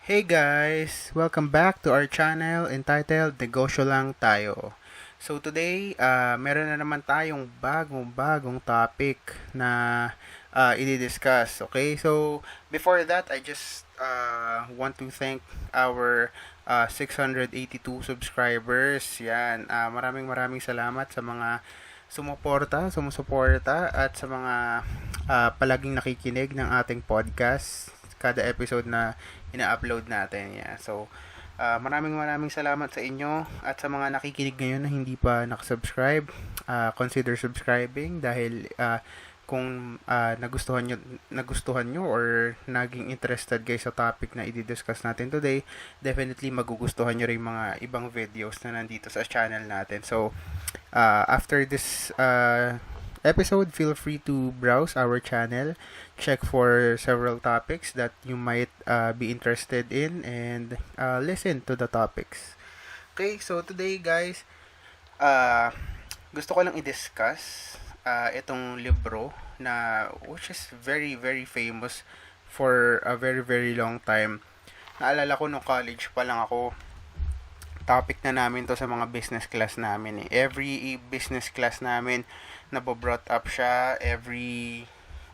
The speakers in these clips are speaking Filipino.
Hey guys! Welcome back to our channel entitled Negosyo Lang Tayo. So today, meron na naman tayong bagong topic na i-discuss. Okay? So before that, I just want to thank our 682 subscribers. Yan. Maraming salamat sa mga sumusuporta at sa mga palaging nakikinig ng ating podcast kada episode na ina-upload natin. Yeah. So, maraming salamat sa inyo at sa mga nakikinig ngayon na hindi pa nakasubscribe. Consider subscribing dahil kung nagustuhan nyo or naging interested guys sa topic na i-discuss natin today, definitely magugustuhan nyo rin mga ibang videos na nandito sa channel natin. So, after this episode, feel free to browse our channel, check for several topics that you might be interested in, and listen to the topics. Okay, so today guys, gusto ko lang i-discuss itong libro na which is very famous for a very long time. Naalala ko nung college pa lang ako, topic na namin to sa mga business class namin. Every business class namin nabo-brought up siya, every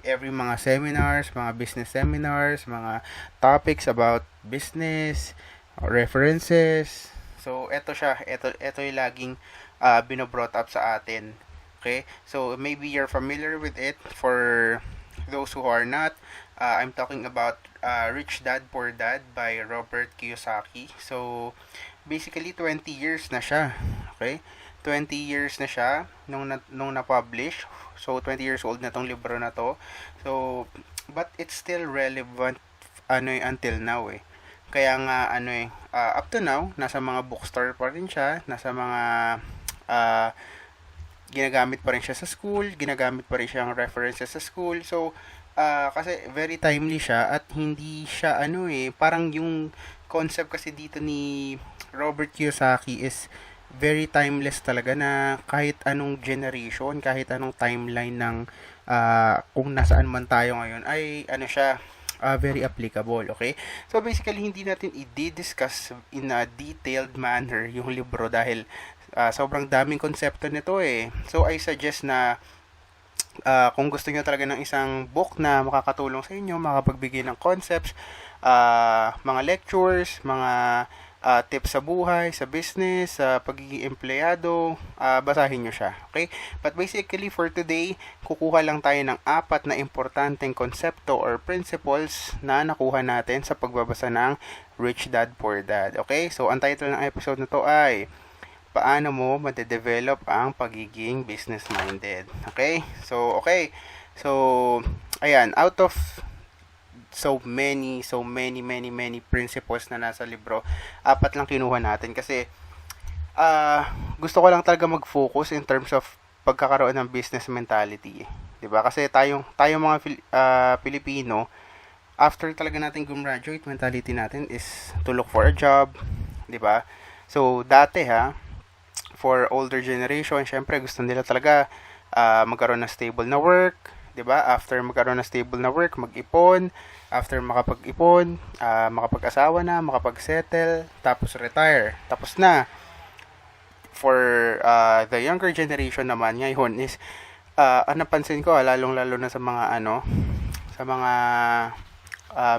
mga seminars, mga business seminars, mga topics about business, references. So ito siya, ito yung laging bino-brought up sa atin. Okay? So maybe you're familiar with it. For those who are not, I'm talking about Rich Dad Poor Dad by Robert Kiyosaki. So basically 20 years na siya. Okay? 20 years na siya nung na-publish. So 20 years old na tong libro na to. So but it's still relevant until now eh. Kaya nga up to now nasa mga bookstore pa rin siya, nasa mga ginagamit pa rin siya sa school, ginagamit pa rin siya ang references sa school. So kasi very timely siya at hindi siya parang yung concept kasi dito ni Robert Kiyosaki is very timeless talaga, na kahit anong generation, kahit anong timeline ng kung nasaan man tayo ngayon ay siya very applicable. Okay, so basically hindi natin i-discuss in a detailed manner yung libro dahil sobrang daming konsepto nito eh. So I suggest na kung gusto niyo talaga ng isang book na makakatulong sa inyo, makapagbigay ng concepts, mga lectures, mga tips sa buhay, sa business, sa pagiging empleyado, basahin nyo siya. Okay? But basically, for today, kukuha lang tayo ng 4 na importanteng konsepto or principles na nakuha natin sa pagbabasa ng Rich Dad Poor Dad. Okay? So, ang title ng episode na to ay Paano mo madedevelop ang pagiging business-minded. Okay? So, ayan, out of so many principles na nasa libro, 4 lang kinuha natin kasi gusto ko lang talaga mag-focus in terms of pagkakaroon ng business mentality, 'di ba? Kasi tayong mga Pilipino, after talaga natin gumraduate, mentality natin is to look for a job, 'di ba? So dati for older generation, syempre gusto nila talaga magkaroon ng stable na work, 'di ba? After magkaroon ng stable na work, mag-ipon. After makapag-ipon, makapag-asawa na, makapag-settle, tapos retire. Tapos na. For the younger generation naman ngayon is napansin ko lalong-lalo na sa mga sa mga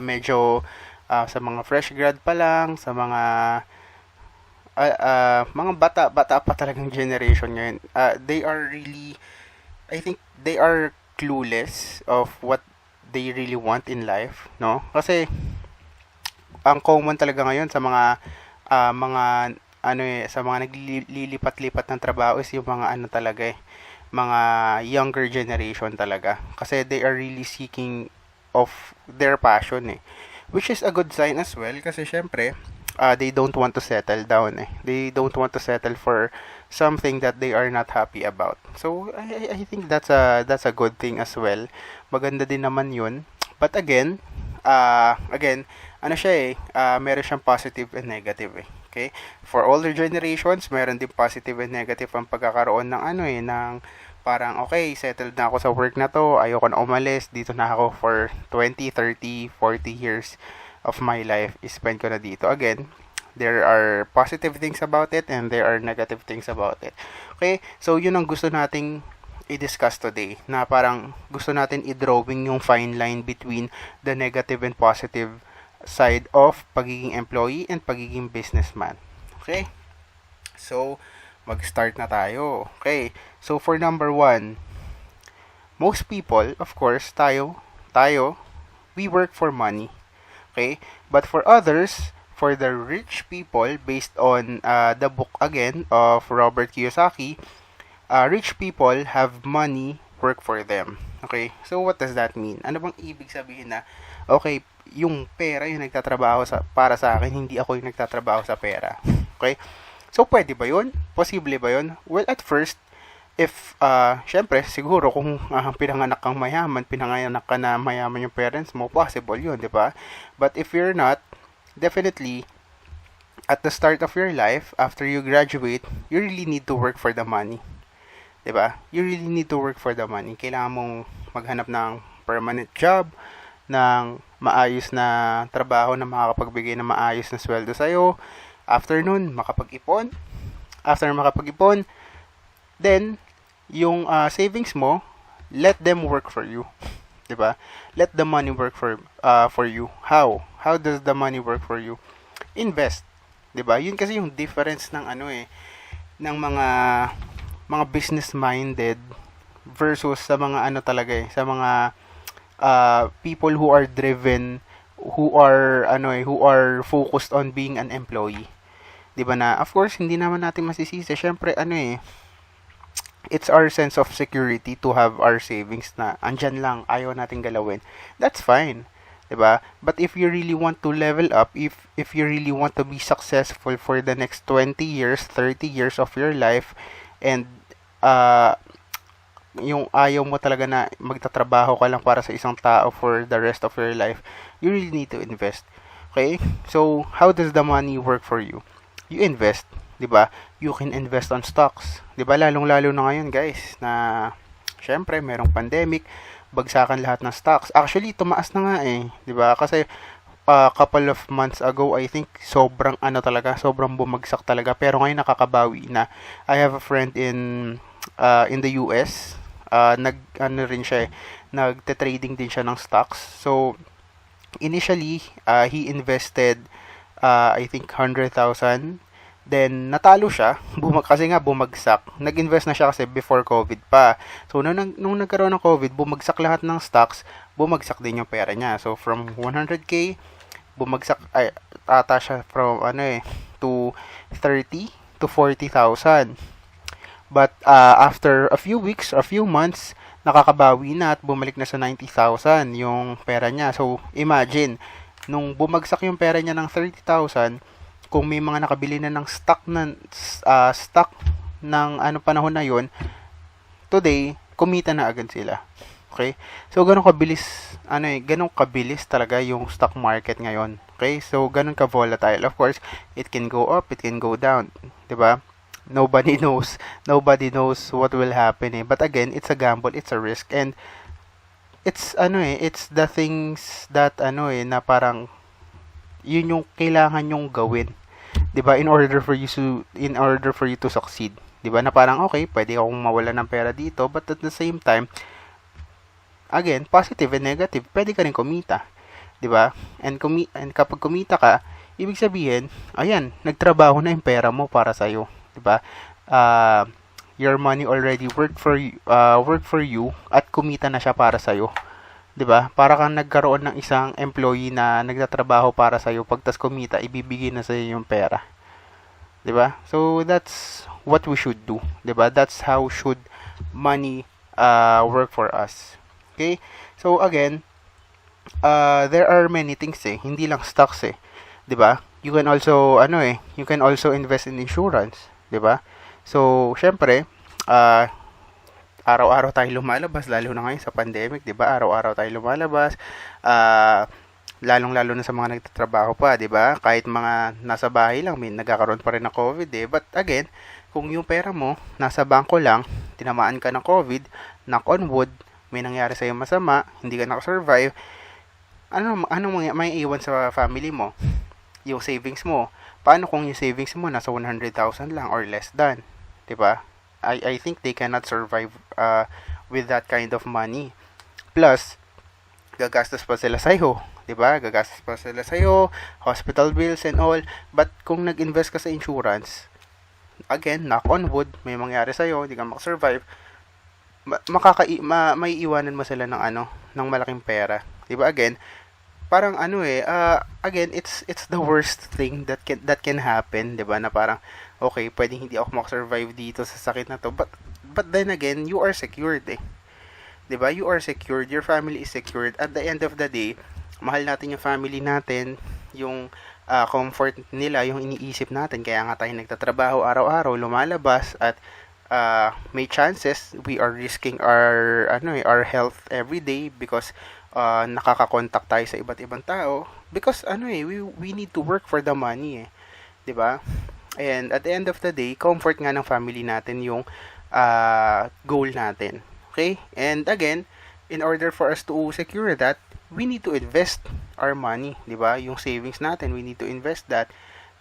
medyo sa mga fresh grad pa lang, sa mga bata pa talagang generation ngayon. They are really, I think they are clueless of what they really want in life, no? Kasi ang common talaga ngayon sa mga sa mga naglilipat-lipat ng trabaho is yung mga talaga mga younger generation talaga. Kasi they are really seeking of their passion which is a good sign as well kasi syempre they don't want to settle down They don't want to settle for something that they are not happy about. So I think that's a good thing as well. Maganda din naman 'yun. But again, meron siyang positive and negative Okay? For older generations, meron din positive and negative ang pagkakaroon ng ng parang okay, settled na ako sa work na to, ayoko na umalis, dito na ako for 20, 30, 40 years. of my life spend ko na dito. Again, there are positive things about it and there are negative things about it. Okay? So, yun ang gusto nating i-discuss today, na parang gusto natin i-drawing yung fine line between the negative and positive side of pagiging employee and pagiging businessman. Okay? So, mag-start na tayo. Okay. So, for number 1, most people, of course, tayo, we work for money. Okay? But for others, for the rich people, based on the book again of Robert Kiyosaki, rich people have money work for them. Okay? So, what does that mean? Ano bang ibig sabihin na, okay, yung pera yung nagtatrabaho para sa akin, hindi ako yung nagtatrabaho sa pera. Okay? So, pwede ba yun? Posible ba yun? Well, at first, if, syempre, siguro kung pinanganak kang mayaman, pinanganak ka na mayaman yung parents mo, possible yun, di ba? But if you're not, definitely, at the start of your life, after you graduate, you really need to work for the money. Di ba? You really need to work for the money. Kailangan mong maghanap ng permanent job, ng maayos na trabaho na makakapagbigay ng maayos na sweldo sa'yo. After nun, makapag-ipon. After makapag-ipon, then, yung savings mo, let them work for you. Diba? Let the money work for you. How? How does the money work for you? Invest. Diba? Yun kasi yung difference ng ng mga business-minded versus sa mga talaga sa mga people who are driven, who are focused on being an employee. 'Di ba na, of course, hindi naman natin masisisi. Syempre, it's our sense of security to have our savings na andyan lang, ayaw natin galawin. That's fine. 'Di ba? But if you really want to level up, if you really want to be successful for the next 20 years, 30 years of your life, and yung ayaw mo talaga na magtatrabaho ka lang para sa isang tao for the rest of your life, you really need to invest. Okay? So, how does the money work for you? You invest, 'di ba? You can invest on stocks, 'di ba? Lalong-lalo na ngayon, guys, na syempre merong pandemic, bagsakan lahat ng stocks. Actually, tumaas na nga 'di ba? Kasi couple of months ago, I think sobrang sobrang bumagsak talaga, pero ngayon nakakabawi na. I have a friend in the US, rin siya nagte-trading din siya ng stocks. So, initially, he invested I think 100,000. Then natalo siya, kasi nga bumagsak. Nag-invest na siya kasi before COVID pa. So nung nagkaroon ng COVID, bumagsak lahat ng stocks, bumagsak din yung pera niya. So from 100k, bumagsak ata siya from to 30 to 40,000. But after a few weeks, a few months, nakakabawi na at bumalik na sa 90,000 yung pera niya. So imagine, nung bumagsak yung pera niya ng 30,000, kung may mga nakabili na ng stock ng panahon na yon, today kumita na agad sila. Okay? So ganun kabilis talaga yung stock market ngayon. Okay? So ganun ka volatile. Of course, it can go up, it can go down, 'di ba? Nobody knows what will happen But again, it's a gamble, it's a risk, and it's the things that na parang yun yung kailangan yung gawin, 'di ba, in order for you to succeed, 'di ba, na parang okay, pwede akong mawala ng pera dito, but at the same time, again, positive and negative, pwede ka rin kumita, 'di ba? And kapag kumita ka, ibig sabihin, ayan, nagtrabaho na yung pera mo para sa iyo, 'di ba? Your money already worked for you at kumita na siya para sa iyo. 'Di ba? Para kang nagkaroon ng isang employee na nagtatrabaho para sa iyo, pagtas kumita, ibibigay na sa iyo yung pera. 'Di ba? So that's what we should do, 'di ba? That's how should money work for us. Okay? So again, there are many things hindi lang stocks 'di ba? You can also you can also invest in insurance, 'di ba? So, syempre, araw-araw tayo lumalabas, lalo na ngayon sa pandemic, 'di ba? Araw-araw tayo lumalabas. Lalong-lalo na sa mga nagtatrabaho pa, 'di ba? Kahit mga nasa bahay lang, may nagkakaroon pa rin ng COVID But again, kung yung pera mo nasa bangko lang, tinamaan ka ng COVID, knock on wood, may nangyari sa iyo masama, hindi ka nakasurvive, may iwan sa family mo? Yung savings mo. Paano kung yung savings mo nasa 100,000 lang or less than? 'Di ba? I think they cannot survive with that kind of money. Plus, gagastos pa sila sa'yo. 'Di ba? Gagastos pa sila sa'yo, hospital bills and all. But kung nag-invest ka sa insurance, again, knock on wood, may mangyari sa'yo, hindi ka makasurvive, may iwanan mo sila ng malaking pera. 'Di ba? Again, parang again, it's the worst thing that can happen, 'di ba? Na parang okay, pwedeng hindi ako makasurvive dito sa sakit na to, but then again, you are secured eh. 'Di ba? You are secured, your family is secured. At the end of the day, mahal natin yung family natin, yung comfort nila, yung iniisip natin. Kaya nga tayo nagtatrabaho araw-araw, lumalabas at may chances we are risking our health every day because nakaka-contact tayo sa iba't ibang tao because we need to work for the money eh. 'Di ba? And at the end of the day, comfort nga ng family natin yung goal natin. Okay? And again, in order for us to secure that, we need to invest our money, 'di ba? Yung savings natin, we need to invest that,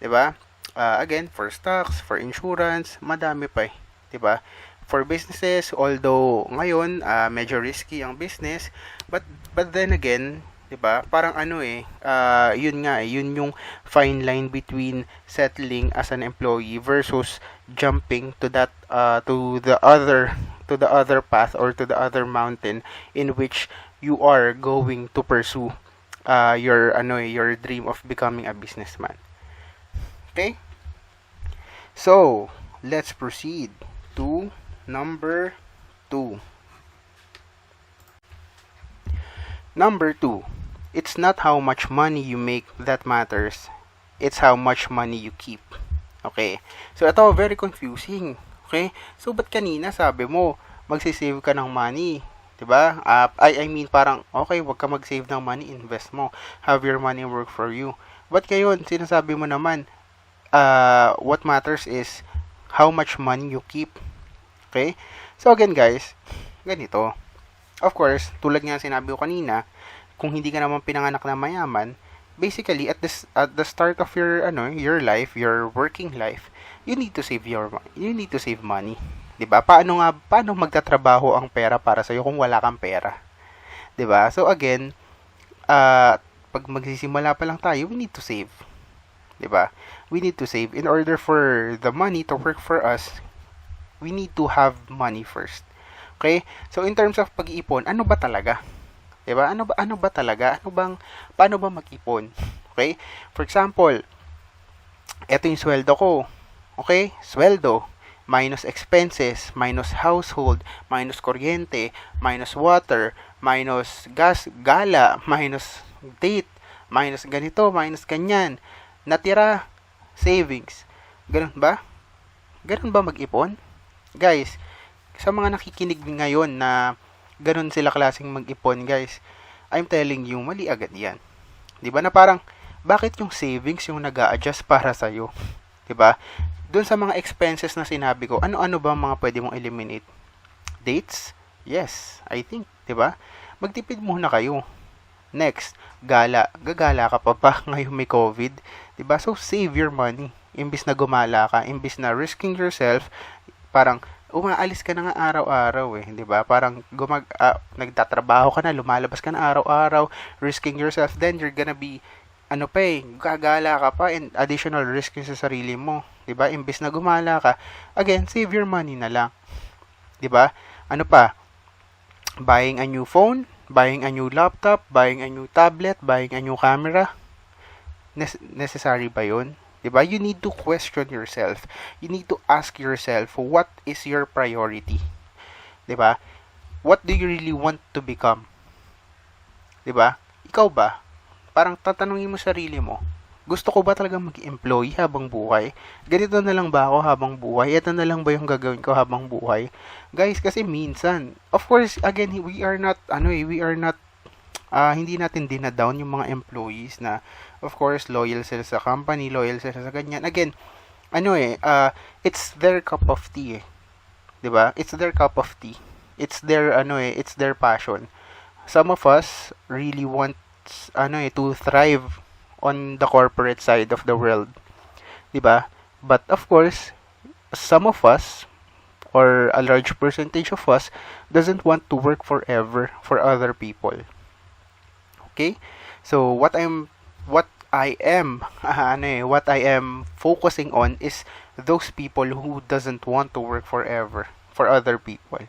'di ba? Again, for stocks, for insurance, madami pa eh, 'di ba? For businesses, although ngayon medyo risky ang business, but then again, 'di ba? Parang yun yung fine line between settling as an employee versus jumping to that to the other path or to the other mountain in which you are going to pursue your dream of becoming a businessman. Okay? So, let's proceed to number 2. Number 2, it's not how much money you make that matters. It's how much money you keep. Okay? So, ito very confusing. Okay? So, ba't kanina sabi mo, magsisave ka ng money? 'Di ba? I mean, parang, okay, wag ka mag-save ng money, invest mo. Have your money work for you. But ngayon, sinasabi mo naman, what matters is how much money you keep. Okay? So, again, guys, ganito. Of course, tulad nga sinabi ko kanina, kung hindi ka naman pinanganak na mayaman, basically at the start of your life, your working life, you need to save money. 'Di ba? Paano magtatrabaho ang pera para sa iyo kung wala kang pera? 'Di ba? So again, pag magsisimula pa lang tayo, we need to save. 'Di ba? We need to save in order for the money to work for us. We need to have money first. Okay? So in terms of pag-iipon, ano ba talaga? 'Di ba? Ano ba talaga? Paano ba mag-ipon? Okay? For example, ito yung sweldo ko. Okay? Sweldo minus expenses, minus household, minus kuryente, minus water, minus gas, gala, minus date, minus ganito, minus ganyan. Natira, savings. Ganun ba? Ganun ba mag-ipon? Guys, sa mga nakikinig ngayon na ganun sila klaseng mag-ipon, guys, I'm telling you, mali agad yan. 'Di ba na parang, bakit yung savings yung nag-a-adjust para sa'yo? 'Di ba? Doon sa mga expenses na sinabi ko, ano-ano ba mga pwede mong eliminate? Dates? Yes, I think, 'di ba? Magtipid muna kayo. Next, gala. Gagala ka pa ba ngayong may COVID? 'Di ba? So save your money. Imbis na gumala ka, imbis na risking yourself, parang umaalis ka na nga araw-araw eh, 'di ba? Parang nagtatrabaho ka na, lumalabas ka na araw-araw, risking yourself, then you're gonna be gagala ka pa and additional risk yung sa sarili mo, 'di ba? Imbes na gumala ka, again, save your money na lang. 'Di ba? Ano pa? Buying a new phone, buying a new laptop, buying a new tablet, buying a new camera. Necessary ba 'yun? 'Di ba? You need to question yourself. You need to ask yourself, what is your priority? 'Di ba? What do you really want to become? 'Di ba? Ikaw ba? Parang tatanungin mo sarili mo, gusto ko ba talagang mag-employee habang buhay? Ganito na lang ba ako habang buhay? Ito na lang ba yung gagawin ko habang buhay? Guys, kasi minsan, of course, again, we are not, hindi natin dinadown yung mga employees na, of course, loyal sila sa company, loyal sila sa ganyan. Again, it's their cup of tea eh. 'Di ba? It's their cup of tea. It's their, it's their passion. Some of us really want to thrive on the corporate side of the world, 'di ba? But of course, some of us, or a large percentage of us, doesn't want to work forever for other people. Okay? So what I am focusing on is those people who doesn't want to work forever for other people.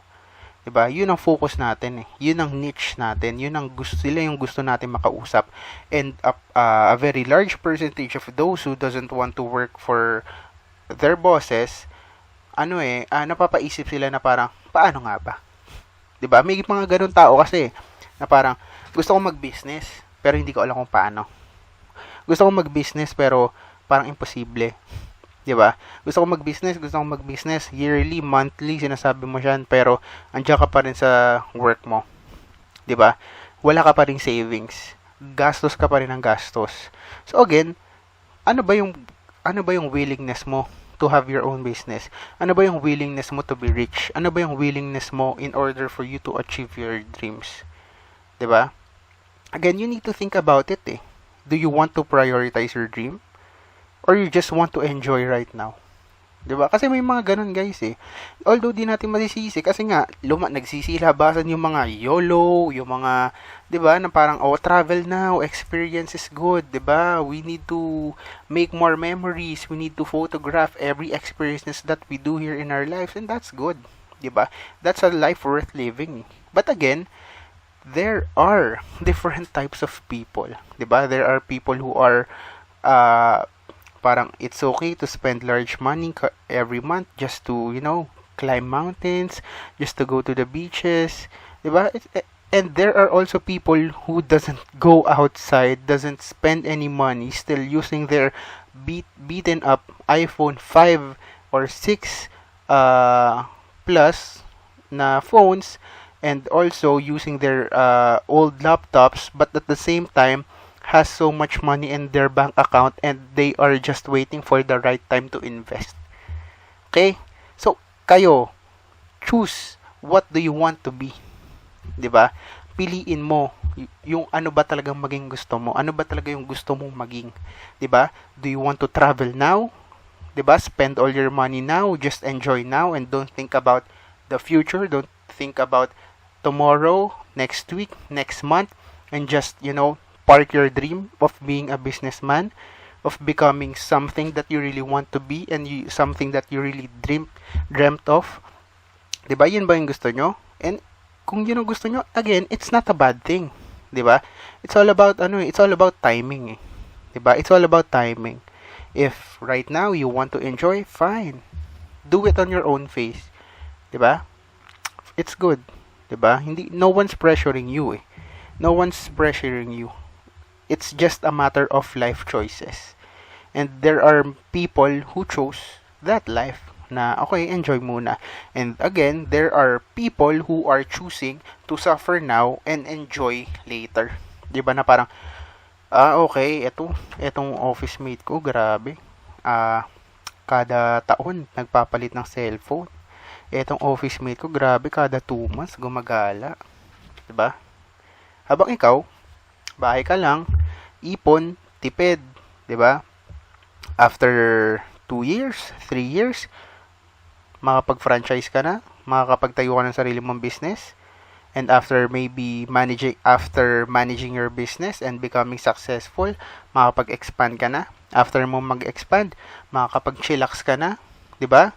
'Di ba? Yun ang focus natin eh. Yun ang niche natin. Yun ang gusto sila yung gusto natin makausap. And a very large percentage of those who doesn't want to work for their bosses, napapaisip sila na parang, paano nga ba? 'Di ba? May mga ganun tao kasi na parang gusto kong mag-business pero hindi ko alam kung paano. Gusto kong mag-business pero parang imposible. 'Di ba? Gusto kong mag-business yearly, monthly, sinasabi mo siyan pero andiyan ka pa rin sa work mo. 'Di ba? Wala ka pa ring savings. Gastos ka pa rin ng gastos. So again, ano ba yung willingness mo to have your own business? Ano ba yung willingness mo to be rich? Ano ba yung willingness mo in order for you to achieve your dreams? 'Di ba? Again, you need to think about it eh. Do you want to prioritize your dream? Or you just want to enjoy right now? 'Di ba? Kasi may mga ganun guys eh. Although di natin masisisi kasi nga nagsisilabasan yung mga YOLO, yung mga 'di ba na parang travel now, experience is good, 'di ba? We need to make more memories, we need to photograph every experiences that we do here in our lives, and that's good, 'di ba? That's a life worth living. But again, there are different types of people, 'di ba? There are people who are parang it's okay to spend large money every month just to, climb mountains, just to go to the beaches, 'di ba? And there are also people who doesn't go outside, doesn't spend any money, still using their beaten up iPhone 5 or 6 plus na phones, and also using their old laptops, but at the same time has so much money in their bank account and they are just waiting for the right time to invest. Okay? So, kayo, choose what do you want to be. 'Di ba? Piliin mo yung ano ba talagang maging gusto mo. Ano ba talaga yung gusto mong maging. 'Di ba? Do you want to travel now? 'Di ba? Spend all your money now, just enjoy now and don't think about the future, don't think about tomorrow, next week, next month, and just, park your dream of being a businessman, of becoming something that you really want to be, and something that you really dreamt of. 'Di ba? Yun ba yung gusto nyo? And kung yun ang gusto nyo, again, it's not a bad thing. 'Di ba? It's all about timing eh. 'Di ba? It's all about timing. If right now you want to enjoy, fine. Do it on your own pace. 'Di ba? It's good. 'Di ba? No one's pressuring you eh. No one's pressuring you. It's just a matter of life choices. And there are people who chose that life na okay, enjoy muna. And again, there are people who are choosing to suffer now and enjoy later. 'Di ba na parang okay, etong office mate ko, grabe. Kada taon nagpapalit ng cellphone. Etong office mate ko, grabe, kada 2 months gumagala. 'Di ba? Habang ikaw, bahay ka lang, ipon, tipid, 'di ba? After 2 years, 3 years, makapag-franchise ka na, makakapagtayo ka ng sarili mong business, and after managing your business and becoming successful, makakapag-expand ka na. After mo mag-expand, makakapag-chillax ka na, 'di ba?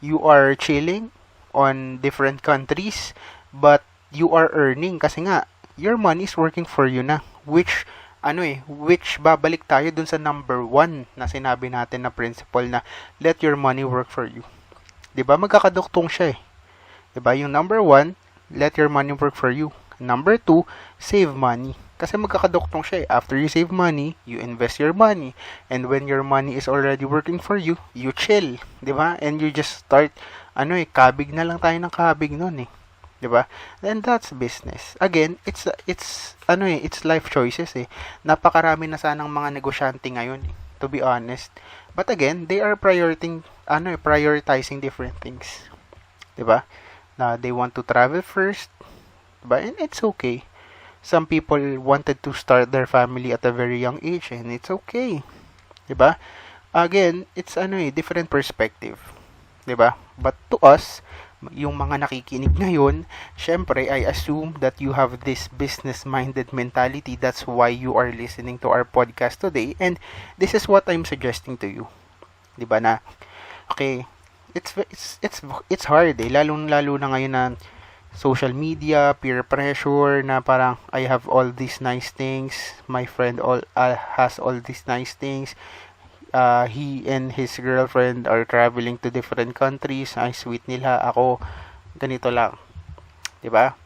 You are chilling on different countries, but you are earning kasi nga your money is working for you na, which babalik tayo dun sa number 1 na sinabi natin na principle na let your money work for you. 'Di ba? Magkakaduktong siya eh. 'Di ba? Yung number 1, let your money work for you. Number 2, save money. Kasi magkakaduktong siya eh. After you save money, you invest your money. And when your money is already working for you, you chill. 'Di ba? And you just start, kabig na lang tayo ng kabig nun eh. 'Di ba? Then that's business. Again, it's life choices eh. Napakarami na sanang mga negosyante ngayon eh, to be honest. But again, they are prioritizing different things. 'Di ba? Na they want to travel first, 'di ba? And it's okay. Some people wanted to start their family at a very young age, and it's okay. 'Di ba? Again, it's different perspective. 'Di ba? But to us, yung mga nakikinig ngayon, syempre, I assume that you have this business-minded mentality. That's why you are listening to our podcast today. And this is what I'm suggesting to you. 'Di ba na, okay, it's hard lalo na ngayon na social media, peer pressure na parang I have all these nice things, my friend all has all these nice things. He and his girlfriend are traveling to different countries. Ay, sweet nila. Ako, ganito lang. 'Di ba?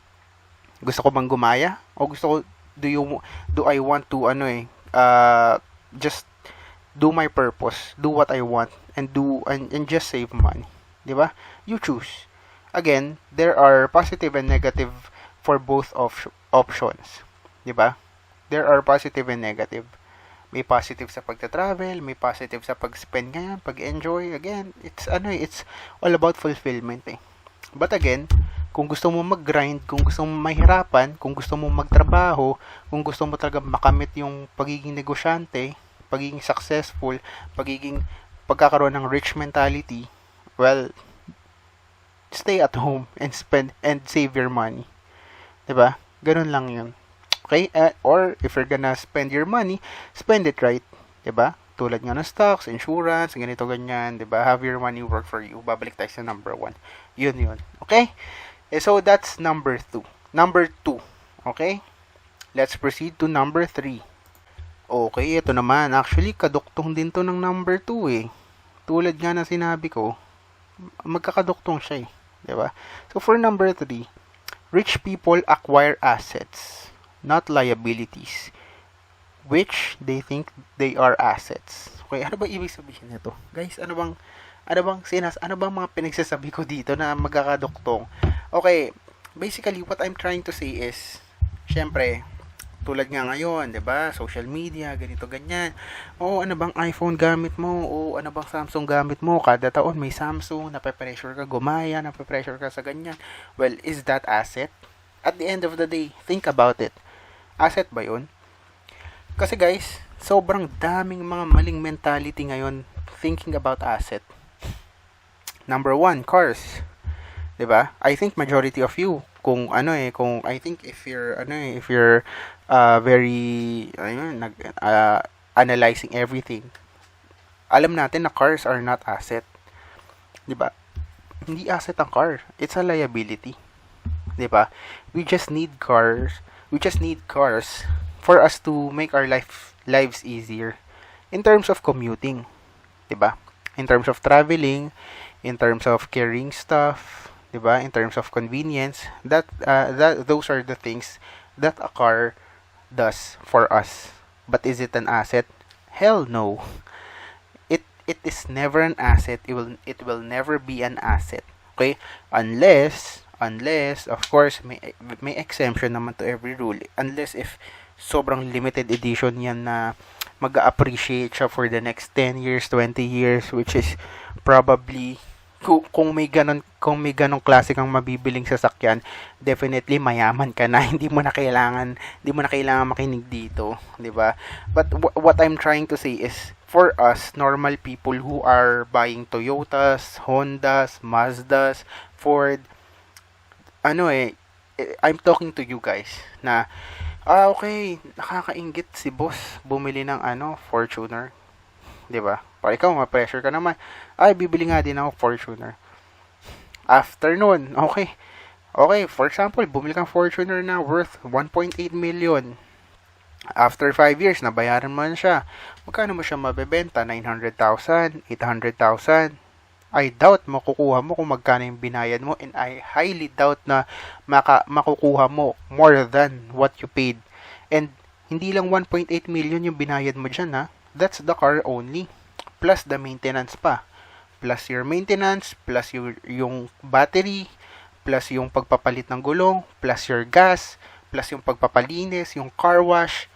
Gusto ko bang gumaya? O gusto ko, do I want to, just do my purpose, do what I want, and just save money. 'Di ba? You choose. Again, there are positive and negative for both of options. 'Di ba? There are positive and negative. May positive sa pagta-travel, may positive sa pag-spend ngayon, pag-enjoy. Again, it's all about fulfillment eh. But again, kung gusto mo mag-grind, kung gusto mo mahirapan, kung gusto mo magtrabaho, kung gusto mo talaga makamit yung pagiging negosyante, pagiging successful, pagkakaroon ng rich mentality, well, stay at home and spend and save your money. 'Di ba? Ganun lang 'yun. Okay? Or if you're gonna spend your money, spend it right. 'Di ba? Tulad nga ng stocks, insurance, ganito ganyan, 'di ba? Have your money work for you. Babalik tayo sa number 1. Yun. Okay? So that's number 2. Number 2. Okay? Let's proceed to number 3. Okay, ito naman. Actually, kaduktong din to ng number 2 eh. Tulad nga na sinabi ko, magkakaduktong siya eh. 'Di ba? So for number 3, rich people acquire assets, not liabilities, which they think they are assets. Okay, ano ba ibig sabihin nito? Guys, ano bang mga pinagsasabi ko dito na magkakaduktong? Okay, basically what I'm trying to say is, syempre, tulad nga ngayon, 'di ba? Social media, ganito ganyan. Ano bang iPhone gamit mo? Ano bang Samsung gamit mo? Kada taon may Samsung, nape-pressure ka gumaya, nape-pressure ka sa ganyan. Well, is that asset? At the end of the day, think about it. Asset ba 'yun? Kasi guys, sobrang daming mga maling mentality ngayon thinking about asset. Number 1, cars. 'Di ba? I think majority of you kung I think if you're very analyzing everything, alam natin na cars are not asset. 'Di ba? Hindi asset ang car. It's a liability. 'Di ba? We just need cars for us to make our lives easier in terms of commuting, 'di ba? In terms of traveling, in terms of carrying stuff, 'di ba? In terms of convenience, those are the things that a car does for us. But is it an asset? Hell no. It is never an asset. It will never be an asset. Okay? Unless of course may exemption naman to every rule, unless if sobrang limited edition yan na mag-appreciate siya for the next 10 years, 20 years, which is probably kung may ganong klase kang mabibiling sasakyan, definitely mayaman ka na. hindi mo na kailangan makinig dito, 'di ba? But what I'm trying to say is, for us normal people who are buying Toyotas, Hondas, Mazdas, Ford, I'm talking to you guys na, okay, nakakainggit si boss bumili ng Fortuner. 'Di ba? Para ikaw, ma-pressure ka naman. Ay, bibili nga din ako Fortuner. After nun, okay, for example, bumili kang Fortuner na worth 1.8 million. After 5 years, nabayaran mo na siya. Magkano mo siya mabebenta? 900,000, 800,000. I doubt makukuha mo kung magkano yung binayad mo, and I highly doubt na makukuha mo more than what you paid. And hindi lang 1.8 million yung binayad mo dyan, ha? That's the car only. Plus the maintenance pa. Plus your maintenance, plus yung battery, plus yung pagpapalit ng gulong, plus your gas, plus yung pagpapalinis, yung car wash.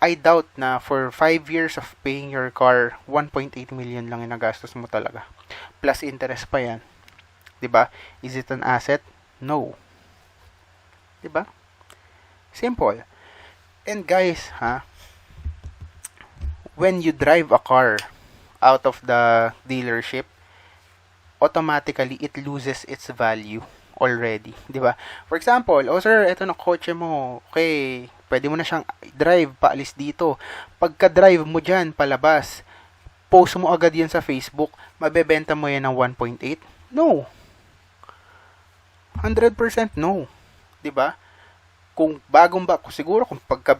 I doubt na for 5 years of paying your car, 1.8 million lang yung nagastos mo talaga. Plus interest pa yan. 'Di ba? Is it an asset? No. 'Di ba? Simple. And guys, when you drive a car out of the dealership, automatically it loses its value already, 'di ba? For example, oh sir, eto na kotse mo. Okay, pwede mo na siyang drive paalis dito. Pagka-drive mo diyan palabas, post mo agad 'yan sa Facebook, mabebenta mo 'yan ng 1.8? No. 100% no. 'Di ba? Kung siguro kung pagka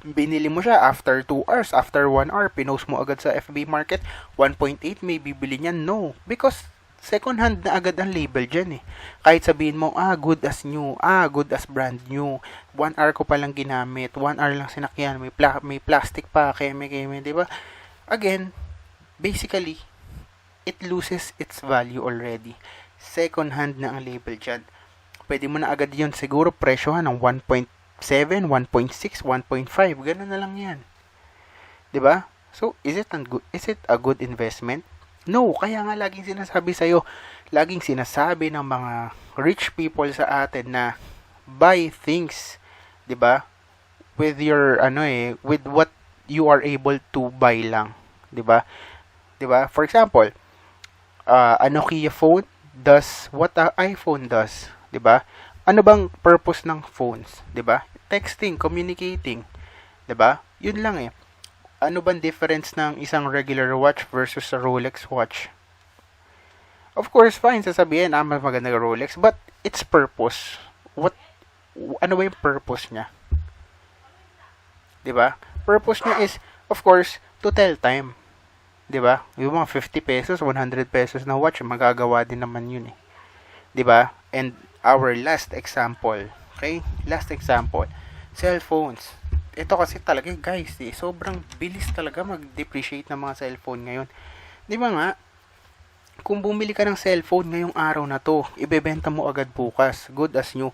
binili mo siya after 2 hours, after 1 hour, pinost mo agad sa FB Market, 1.8 may bibili niyan? No. Because second hand na agad ang label dyan eh. Kahit sabihin mo, good as new, good as brand new, 1 hour ko palang ginamit, 1 hour lang sinakyan, may plastic pa, keme, di ba? Again, basically, it loses its value already. Second hand na ang label dyan. Pwede mo na agad yun siguro presyohan ng 1.7, 1.6, 1.5, ganun na lang yan. 'Di ba? So, is it a good investment? No, kaya nga laging sinasabi ng mga rich people sa atin na buy things, 'di ba? With your with what you are able to buy lang, 'di ba? 'Di ba? For example, a Nokia phone does what an iPhone does, 'di ba? Ano bang purpose ng phones, 'di ba? Texting, communicating, 'di ba? Yun lang eh. Ano bang difference ng isang regular watch versus a Rolex watch? Of course, fine, sasabihin, mas maganda yung Rolex, but its purpose, ano ba yung purpose niya? 'Di ba? Purpose niya is, of course, to tell time. 'Di ba? Yung mga 50 pesos, 100 pesos na watch, magagawa din naman yun eh. 'Di ba? And our last example, cellphones. Ito kasi talaga guys, sobrang bilis talaga mag-depreciate ng mga cellphone ngayon. 'Di ba nga? Kung bumili ka ng cellphone ngayong araw na to, ibebenta mo agad bukas, good as new.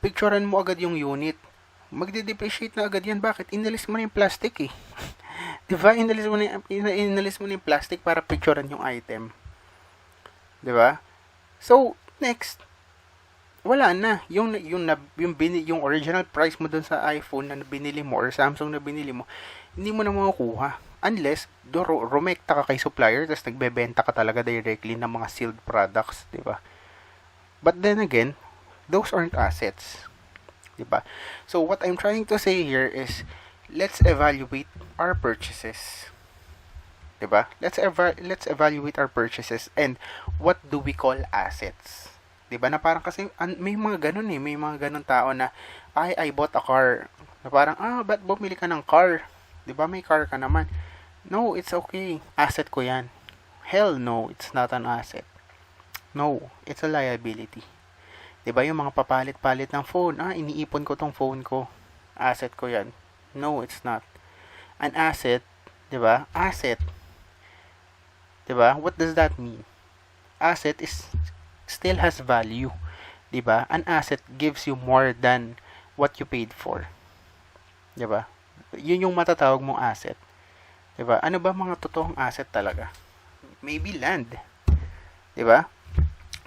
Picturean mo agad yung unit. Magde-depreciate na agad yan. Bakit? Inalis mo na yung plastic eh. 'Di ba? Inalis mo na yung plastic para picturean yung item. 'Di ba? So, next, wala na. Yung original price mo dun sa iPhone na binili mo or Samsung na binili mo, hindi mo na makukuha. Unless, rumekta ka kay supplier, tapos nagbebenta ka talaga directly ng mga sealed products, di ba? But then again, those aren't assets. Di ba? So, what I'm trying to say here is, let's evaluate our purchases. Di ba? Let's evaluate our purchases and what do we call assets. 'Di ba? Na parang kasi may mga ganun eh, may mga ganun tao na I bought a car. Na parang ba't bumili ka ng car? 'Di ba? May car ka naman. No, it's okay. Asset ko 'yan. Hell no, it's not an asset. No, it's a liability. 'Di ba? Yung mga papalit-palit ng phone, iniipon ko tong phone ko. Asset ko 'yan. No, it's not. An asset, 'di ba? Asset. 'Di ba? What does that mean? Asset is still has value, 'di ba? An asset gives you more than what you paid for. 'Di ba? Yun yung matatawag mong asset. 'Di ba? Ano ba mga totoong asset talaga? Maybe land. 'Di ba?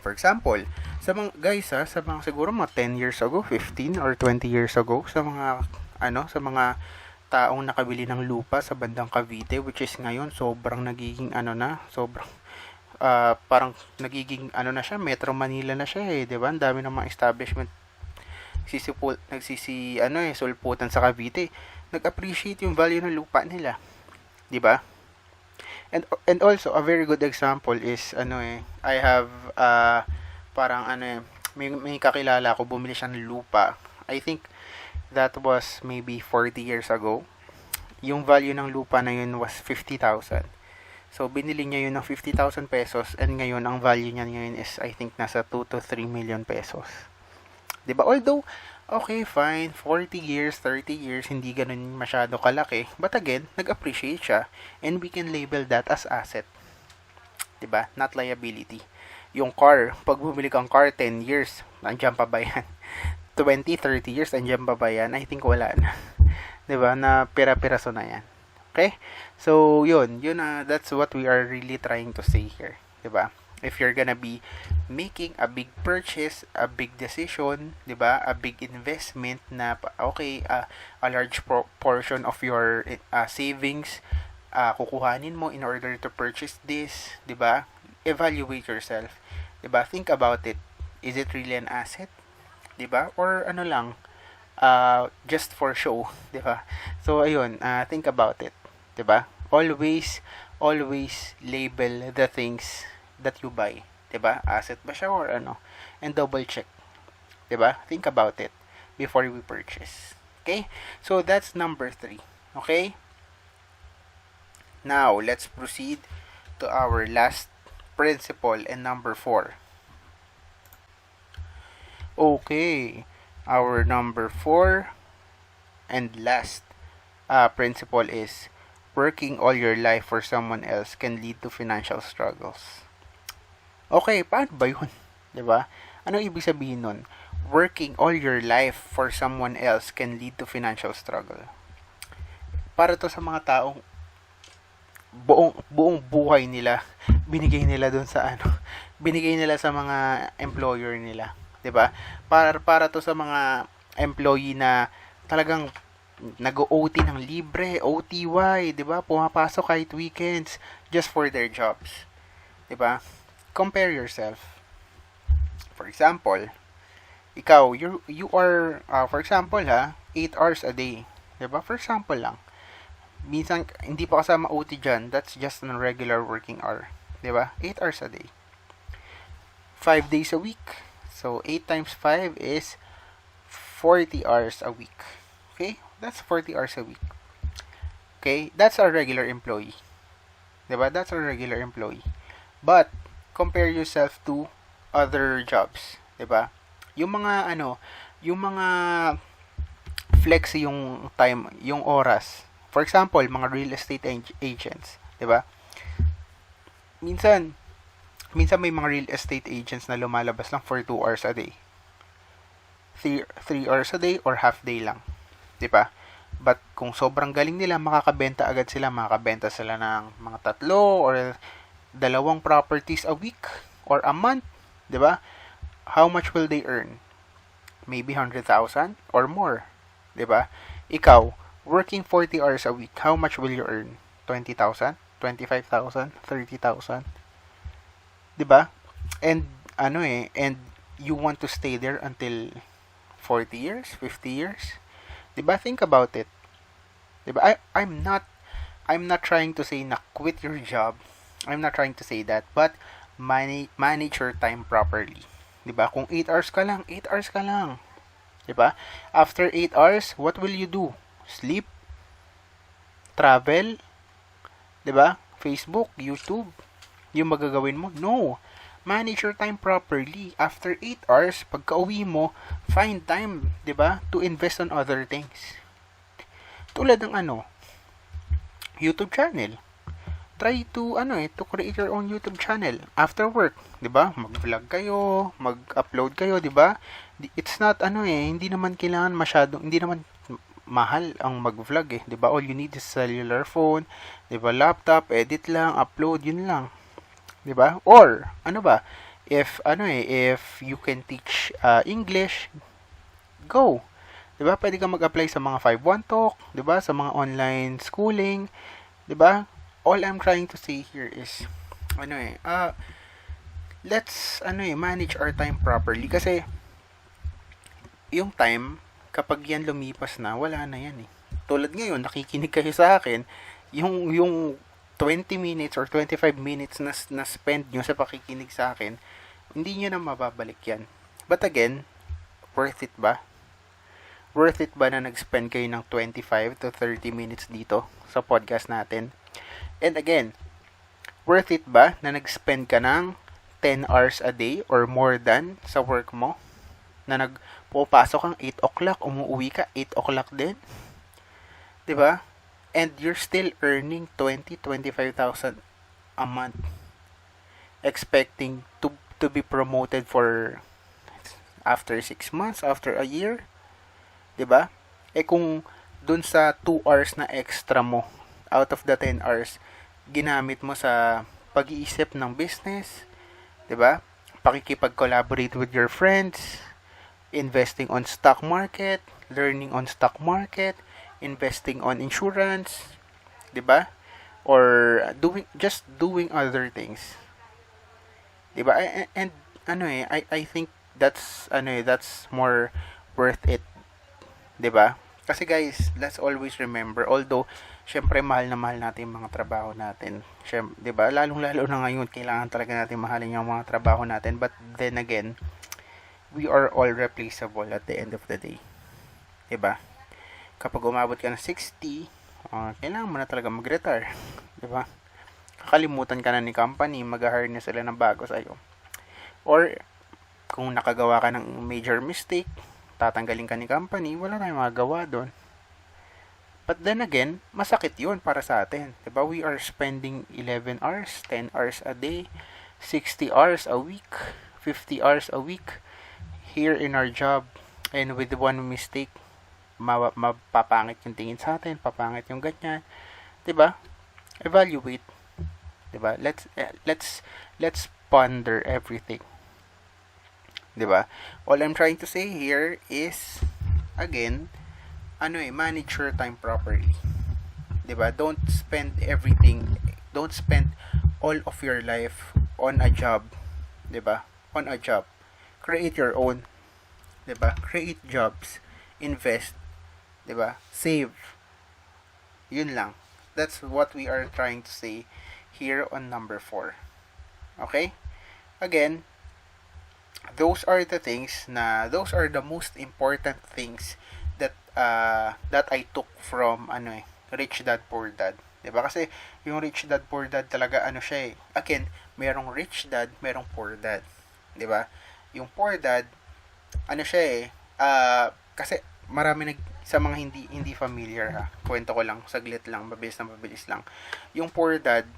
For example, sa mga guys sa mga siguro mga 10 years ago, 15 or 20 years ago, sa mga taong nakabili ng lupa sa bandang Cavite, which is ngayon sobrang nagiging parang nagiging na siya, Metro Manila na siya eh, 'di ba? Ang dami ng mga establishment sulputan sa Cavite. Nag-appreciate yung value ng lupa nila, 'di ba? And also a very good example is I have may kakilala ko, bumili siya ng lupa. I think that was maybe 40 years ago. Yung value ng lupa na yun was 50,000. So, binili niya yun ng 50,000 pesos and ngayon, ang value niya ngayon is, I think, nasa 2 to 3 million pesos. 'Di ba? Although, okay, fine, 40 years, 30 years, hindi ganun masyado kalaki. But again, nag-appreciate siya and we can label that as asset. 'Di ba? Not liability. Yung car, pag bumili kang car, 10 years, nandiyan pa ba yan? 20, 30 years, nandiyan pa ba yan? I think wala na. 'Di ba? Na pira-piraso na yan. Okay? So, yun, that's what we are really trying to say here, 'di ba? If you're gonna be making a big purchase, a big decision, 'di ba? A big investment na okay, a large portion of your savings kukuhanin mo in order to purchase this, 'di ba? Evaluate yourself. 'Di ba? Think about it. Is it really an asset? 'Di ba? Or ano lang, just for show, 'di ba? So ayun, think about it, 'di ba? Always label the things that you buy, 'di ba? Asset ba siya or ano? And double check, 'di ba? Think about it before we purchase. Okay? So that's number 3. Okay? Now, let's proceed to our last principle and number 4. Okay. Our number 4 and last principle is working all your life for someone else can lead to financial struggles. Okay, paano ba yun? 'Di ba? Ano ibig sabihin nun? Working all your life for someone else can lead to financial struggle. Para to sa mga taong buong buhay nila binigay nila doon sa binigay nila sa mga employer nila, 'di ba? Para to sa mga employee na talagang nag-OT ng libre, OTY, 'di ba? Pumapasok kahit weekends just for their jobs. 'Di ba? Compare yourself. For example, ikaw, you are for example 8 hours a day. 'Di ba? For example lang. Minsan hindi pa kasama OT diyan, that's just a regular working hour. 'Di ba? 8 hours a day. 5 days a week. So 8 times 5 is 40 hours a week. Okay? That's 40 hours a week. Okay? That's a regular employee. 'Di ba? That's a regular employee. But compare yourself to other jobs, 'di ba? Yung mga flexi yung time, yung oras. For example, mga real estate agents, 'di ba? Minsan may mga real estate agents na lumalabas lang for 2 hours a day. 3 hours a day or half day lang, 'di ba? But kung sobrang galing nila, makakabenta sila ng mga 3 or 2 properties a week or a month, 'di ba? How much will they earn? Maybe 100,000 or more, 'di ba? Ikaw, working 40 hours a week, how much will you earn? 20,000, 25,000, 30,000, 'di ba? And and you want to stay there until 40 years, 50 years? 'Di ba? Think about it. 'Di ba? I'm not trying to say na quit your job. I'm not trying to say that, but manage your time properly. 'Di ba? Kung 8 hours ka lang, 8 hours ka lang. 'Di ba? After 8 hours, what will you do? Sleep? Travel? 'Di ba? Facebook, YouTube, yung magagawin mo? No. Manage your time properly. After 8 hours, pagka-uwi mo, find time, 'di ba? To invest on other things. Tulad ng YouTube channel. Try to to create your own YouTube channel after work, 'di ba? Mag-vlog kayo, mag-upload kayo, 'di ba? It's not hindi naman mahal ang mag-vlog 'di ba? All you need is cellular phone, 'di ba? Laptop, edit lang, upload, yun lang. 'Di ba? Or if you can teach English, go. 'Di ba? Pwede kang mag-apply sa mga 5-1 Talk, 'di ba? Sa mga online schooling, 'di ba? All I'm trying to say here is let's manage our time properly kasi yung time kapag yan lumipas na, wala na yan eh. Tulad ngayon, nakikinig kayo sa akin, yung 20 minutes or 25 minutes na spend nyo sa pakikinig sa akin, hindi nyo na mababalik yan. But again, worth it ba? Worth it ba na nag-spend kayo ng 25 to 30 minutes dito sa podcast natin? And again, worth it ba na nag-spend ka ng 10 hours a day or more than sa work mo? Na pupasok kang 8 o'clock, umuwi ka 8 o'clock din? 'Di ba? And you're still earning 25,000 a month. Expecting to be promoted for after 6 months, after a year? 'Di ba? Kung dun sa 2 hours na extra mo, out of the 10 hours, ginamit mo sa pag-iisip ng business, 'Di ba? Pakikipag-collaborate with your friends, investing on stock market, learning on stock market, investing on insurance, 'di ba? Or doing other things, 'di ba? And I think that's more worth it, 'di ba? Kasi guys, let's always remember, although syempre mahal na mahal natin yung mga trabaho natin. Syempre, 'di ba? Lalong-lalo na ngayon, kailangan talaga natin mahalin yung mga trabaho natin. But then again, we are all replaceable at the end of the day. 'Di ba? Kapag umabot ka ng 60, kailangan mo na talaga mag-retire, 'di ba? Kakalimutan ka na ni company, mag-hire na sila ng bago sa'yo. Or, kung nakagawa ka ng major mistake, tatanggalin ka ni company, wala tayong magagawa doon. But then again, masakit yun para sa atin. Diba? We are spending 11 hours, 10 hours a day, 60 hours a week, 50 hours a week here in our job. And with one mistake, mapapangit yung tingin sa atin, papangit yung ganyan. Diba? Evaluate. Diba? Let's ponder everything. Diba? All I'm trying to say here is, again, manage your time properly. 'Di ba? Don't spend all of your life on a job, 'di ba? On a job. Create your own, 'di ba? Create jobs, invest, 'di ba? Save. 'Yun lang. That's what we are trying to say here on number 4. Okay? Again, those are the most important things that I took from Rich Dad Poor Dad. 'Di ba? Kasi yung Rich Dad Poor Dad talaga siya eh. Again, merong rich dad, merong poor dad. 'Di ba? Yung poor dad siya eh. Kasi marami sa mga hindi familiar ha. Kwento ko lang saglit lang, mabilis lang. Yung poor dad,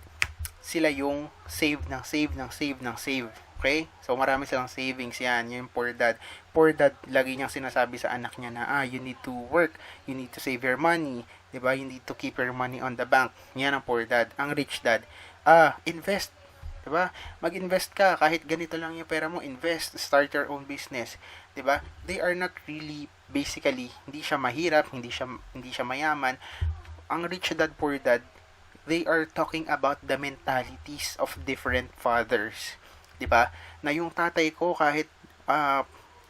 sila yung save ng save ng save ng save. Okay? So, marami silang savings yan. Yung poor dad. Poor dad, lagi niyang sinasabi sa anak niya na, you need to work. You need to save your money. Diba? You need to keep your money on the bank. Yan ang poor dad. Ang rich dad, invest. Diba? Mag-invest ka. Kahit ganito lang yung pera mo, invest. Start your own business. Diba? They are not really, basically, hindi siya mahirap, hindi siya mayaman. Ang rich dad, poor dad, they are talking about the mentalities of different fathers. 'Di ba? Na yung tatay ko kahit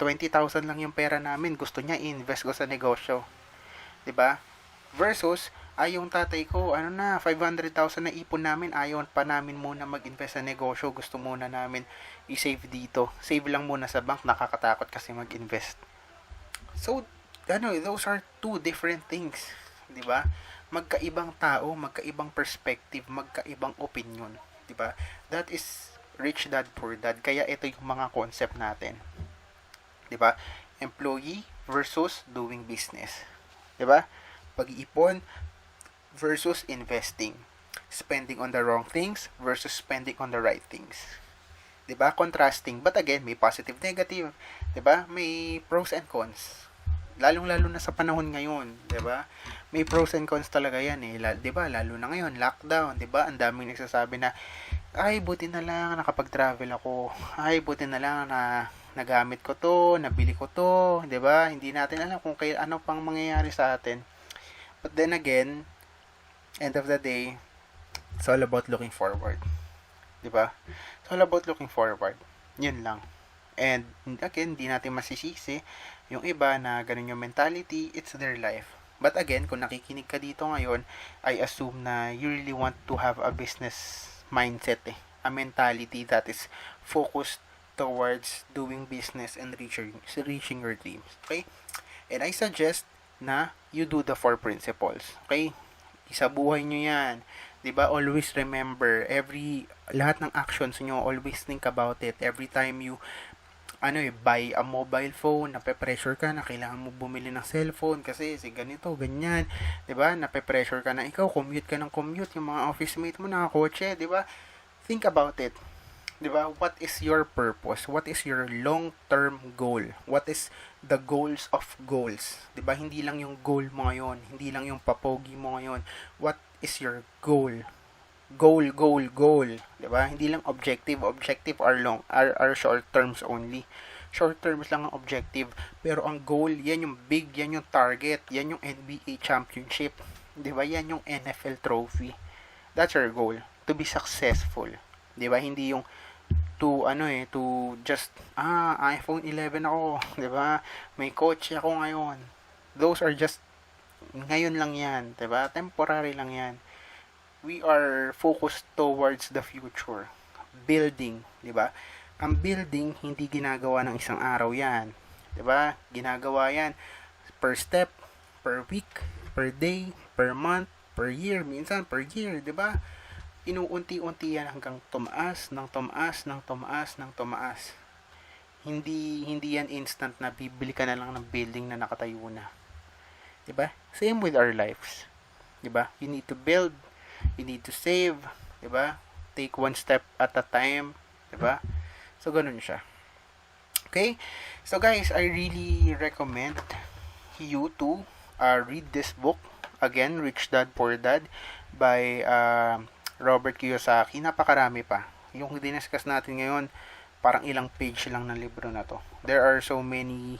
20,000 lang yung pera namin, gusto niya i-invest ko sa negosyo. 'Di ba? Versus yung tatay ko, 500,000 na ipon namin, ayaw pa namin muna mag-invest sa negosyo, gusto muna namin i-save dito. Save lang muna sa bank, nakakatakot kasi mag-invest. So, those are two different things, 'di ba? Magkaibang tao, magkaibang perspective, magkaibang opinion, 'di ba? That is Rich Dad Poor Dad. Kaya ito yung mga concept natin. 'Di ba? Employee versus doing business. 'Di ba? Pag-iipon versus investing. Spending on the wrong things versus spending on the right things. 'Di ba? Contrasting. But again, may positive, negative. 'Di ba? May pros and cons. Lalong-lalo na sa panahon ngayon, 'di ba? May pros and cons talaga 'yan eh. 'Di ba? Lalo na ngayon, lockdown, 'di ba? Ang daming nagsasabi na ay, buti na lang nakapag-travel ako. Ay, buti na lang na nagamit ko to, nabili ko to, 'di ba? Hindi natin alam kung ano pang mangyayari sa atin. But then again, end of the day, it's all about looking forward. 'Di ba? It's all about looking forward. 'Yun lang. And again, hindi natin masisisi yung iba na ganun yung mentality, it's their life. But again, kung nakikinig ka dito ngayon, I assume na you really want to have a business mindset a mentality that is focused towards doing business and reaching your dreams. Okay? And I suggest na you do the 4 principles. Okay? Isa buhay nyo yan. 'Di ba? Always remember, lahat ng actions nyo, always think about it. Every time you buy a mobile phone, nape-pressure ka na kailangan mo bumili ng cellphone kasi ganito, ganyan, 'di ba? Nape-pressure ka na ikaw, commute yung mga office mate mo nakakotse, 'di ba? Think about it. 'Di ba? What is your purpose? What is your long-term goal? What is the goals of goals? 'Di ba? Hindi lang yung goal mo ngayon, hindi lang yung papogi mo ngayon. What is your goal? Goal, goal, goal. 'Di ba? Hindi lang objective. Objective are short terms only. Short terms lang ang objective. Pero ang goal, yan yung big, yan yung target, yan yung NBA championship. 'Di ba? Yan yung NFL trophy. That's our goal. To be successful. 'Di ba? Hindi yung to just iPhone 11 ako, 'di ba? May coach ako ngayon. Those are just ngayon lang 'yan, 'di ba? Temporary lang 'yan. We are focused towards the future. Building, 'di ba? Ang building hindi ginagawa ng isang araw 'yan, 'di ba? Ginagawa 'yan per step, per week, per day, per month, per year, minsan per year, 'di ba? Inuunti-unti yan hanggang tumaas, ng tumaas, ng tumaas, ng tumaas. Hindi yan instant na bibili ka na lang ng building na nakatayo na. 'Di ba? Same with our lives. 'Di ba? You need to build, you need to save, 'di ba? Take one step at a time, 'di ba? So ganun siya. Okay? So guys, I really recommend you to read this book again, Rich Dad Poor Dad by Robert Kiyosaki. Napakarami pa. Yung diniscuss natin ngayon, parang ilang page lang ng libro na to. There are so many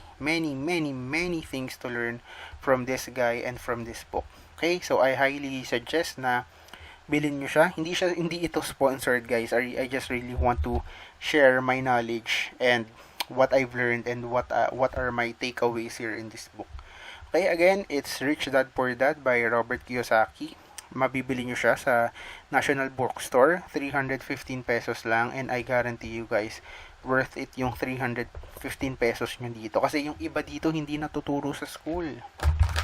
things to learn from this guy and from this book. Okay? So I highly suggest na bilhin nyo siya. Hindi ito sponsored, guys. I just really want to share my knowledge and what I've learned and what are my takeaways here in this book. Okay, again, it's Rich Dad Poor Dad by Robert Kiyosaki. Mabibili nyo siya sa National Bookstore, 315 pesos lang, and I guarantee you guys, worth it yung 315 pesos nyo dito. Kasi yung iba dito hindi natuturo sa school.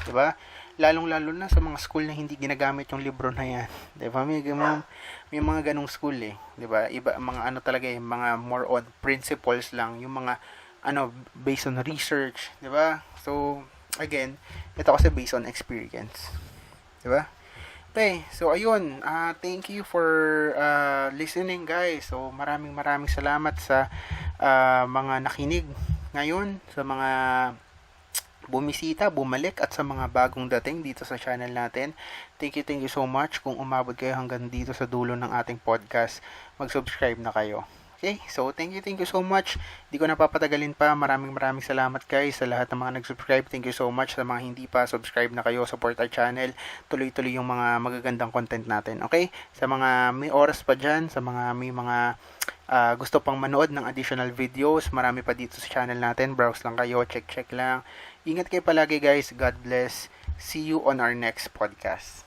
'Di ba? Lalong-lalo na sa mga school na hindi ginagamit yung libro na yan. 'Di ba? May mga ganong school eh, 'di ba? Iba mga talaga eh, mga more on principles lang, yung mga based on research, 'di ba? So, again, ito kasi based on experience. 'Di ba? Okay, so ayun, thank you for listening, guys. So maraming salamat sa mga nakinig ngayon, sa mga bumisita, bumalik, at sa mga bagong dating dito sa channel natin. Thank you so much. Kung umabot kayo hanggang dito sa dulo ng ating podcast, mag-subscribe na kayo. Okay, so thank you so much. Di ko napapatagalin pa. Maraming salamat, guys, sa lahat ng mga nag-subscribe. Thank you so much sa mga hindi pa subscribe na kayo. Support our channel. Tuloy-tuloy yung mga magagandang content natin. Okay, sa mga may oras pa dyan, sa mga may mga gusto pang manood ng additional videos, marami pa dito sa channel natin. Browse lang kayo, check lang. Ingat kayo palagi, guys. God bless. See you on our next podcast.